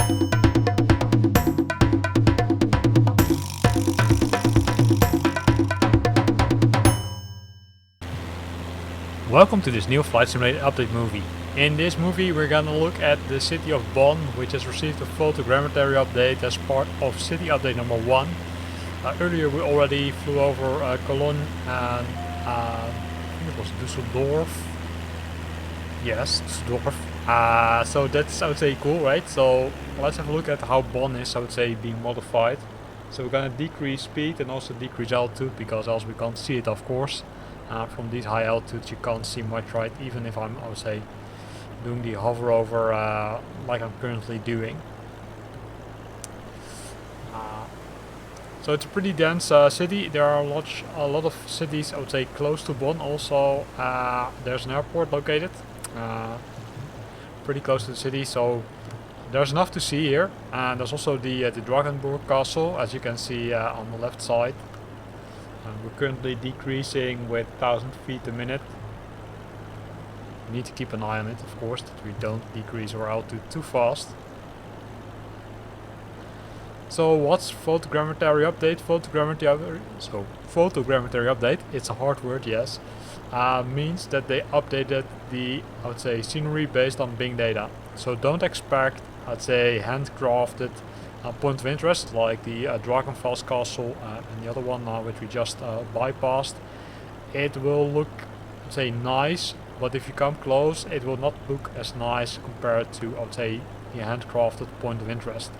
Welcome to this new Flight Simulator update movie. In this movie we're gonna look at the city of Bonn, which has received a photogrammetry update as part of city update number 1. Earlier we already flew over Cologne and I think it was Düsseldorf. Yes, Düsseldorf. So that's, I would say, cool, right? So let's have a look at how Bonn is, I would say, being modified. So we're gonna decrease speed and also decrease altitude, because else we can't see it, of course. From these high altitudes you can't see much, right? Even if I would say, doing the hover over like I'm currently doing. So it's a pretty dense city. There are a lot of cities, I would say, close to Bonn. Also, there's an airport located pretty close to the city, so there's enough to see here. And there's also the Dragonburg Castle, as you can see on the left side. We're currently decreasing with 1000 feet a minute. We need to keep an eye on it, of course, that we don't decrease our altitude too fast. So what's photogrammetry update? Photogrammetry update, it's a hard word, yes. Means that they updated the, I would say, scenery based on Bing data. So don't expect, I'd say, handcrafted point of interest like the Dragonfels Castle and the other one which we just bypassed. It will look, say, nice, but if you come close it will not look as nice compared to, I would say, the handcrafted point of interest.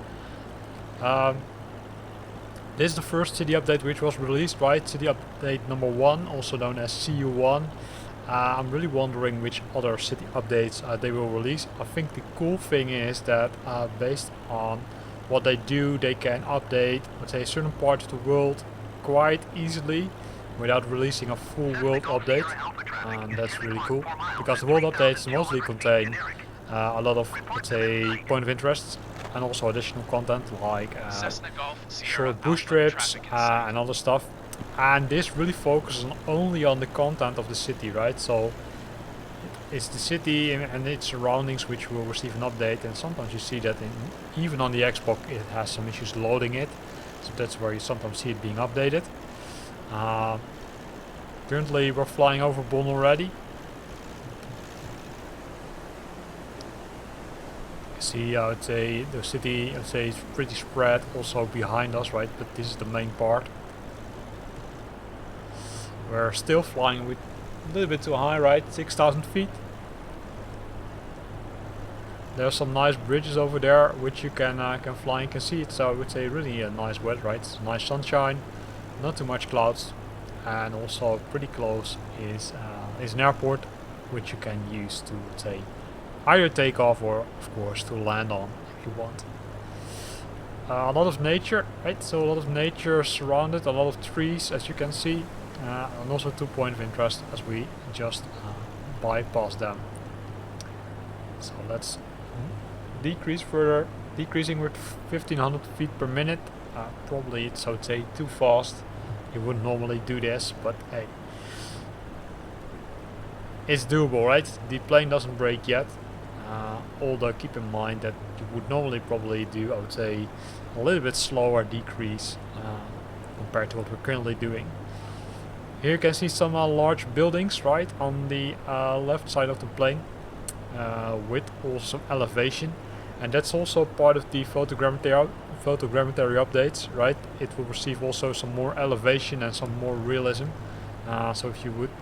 This is the first city update which was released, right? City update number 1, also known as CU1. I'm really wondering which other city updates they will release. I think the cool thing is that based on what they do, they can update, let's say, certain parts of the world quite easily without releasing a full world update. And that's really cool, because the world updates mostly contain a lot of, let's say, point of interests and also additional content like short bush trips and other stuff. And this really focuses only on the content of the city, right? So it's the city and its surroundings which will receive an update, and sometimes you see that even on the Xbox it has some issues loading it, so that's where you sometimes see it being updated. Currently we're flying over Bonn already. You see, I would say, the city, I'd say, is pretty spread also behind us, right? But this is the main part. We're still flying with a little bit too high, right? 6,000 feet. There's some nice bridges over there which you can fly and can see it. So I would say really a nice weather, right? It's nice sunshine, not too much clouds, and also pretty close is an airport which you can use to, say, either take off or, of course, to land on if you want. A lot of nature, right? So a lot of nature surrounded, a lot of trees, as you can see. And also 2 points of interest as we just bypass them. So let's decrease further, decreasing with 1500 feet per minute. Probably it's, I would say, too fast. You wouldn't normally do this, but hey, it's doable, right? The plane doesn't break yet. Although keep in mind that you would normally probably do, I would say, a little bit slower decrease compared to what we're currently doing. Here you can see some large buildings, right, on the left side of the plane, with also some elevation, and that's also part of the photogrammetry updates, right? It will receive also some more elevation and some more realism. So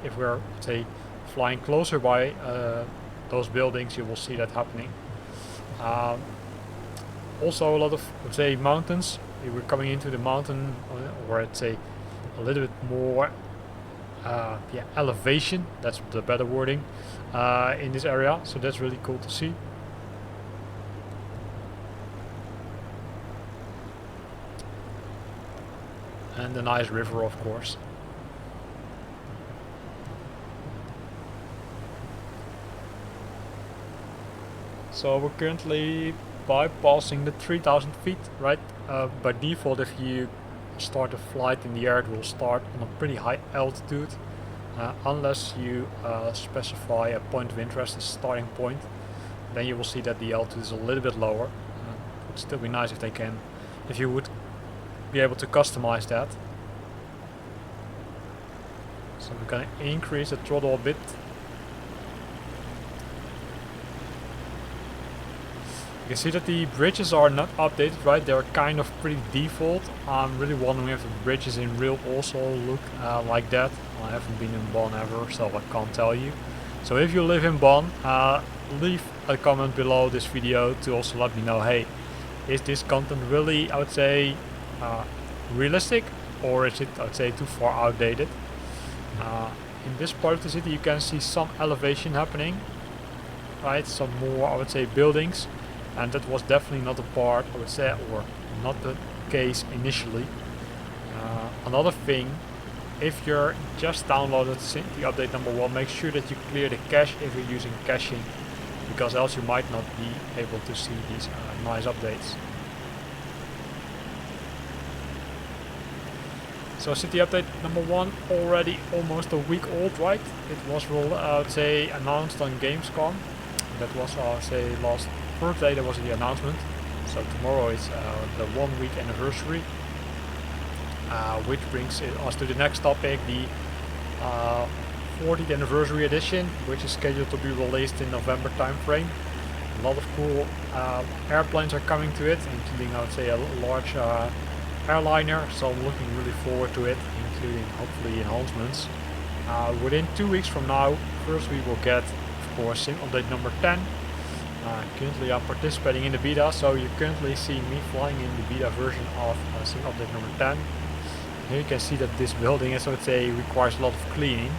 if we're, say, flying closer by those buildings, you will see that happening. Also a lot of, let's say, mountains. We're coming into the mountain, or let's say a little bit more elevation, that's the better wording, in this area, so that's really cool to see. And a nice river, of course. So we're currently bypassing the 3000 feet, right? By default, if you start a flight in the air, it will start on a pretty high altitude, unless you specify a point of interest as starting point. Then you will see that the altitude is a little bit lower, would still be nice if you would be able to customize that. So we're gonna increase the throttle a bit. You can see that the bridges are not updated, right? They're kind of pretty default. I'm really wondering if the bridges in real also look like that. I haven't been in Bonn ever, so I can't tell you. So if you live in Bonn, leave a comment below this video to also let me know, hey, is this content really, I would say, realistic, or is it, I would say, too far outdated? In this part of the city you can see some elevation happening, right? Some more, I would say, buildings, and that was definitely not a part, I would say, or not the case initially. Another thing, if you're just downloaded the update number 1, make sure that you clear the cache if you're using caching, because else you might not be able to see these nice updates. So city update number 1 already almost a week old, right? It was announced on Gamescom. That was last Thursday there was the announcement. So tomorrow is the 1 week anniversary. Which brings us to the next topic, the 40th anniversary edition, which is scheduled to be released in November time frame. A lot of cool airplanes are coming to it, including, I would say, a large airliner, so I'm looking really forward to it, including hopefully enhancements. Within 2 weeks from now, first we will get, of course, sim update number 10. Currently I'm participating in the beta, so you currently see me flying in the beta version of sim update number 10. Here you can see that this building, as I would say, requires a lot of cleaning,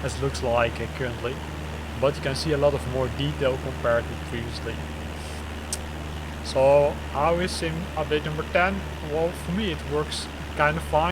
as it looks like currently. But you can see a lot of more detail compared to previously. So how is sim update number 10? Well, for me it works kind of fine.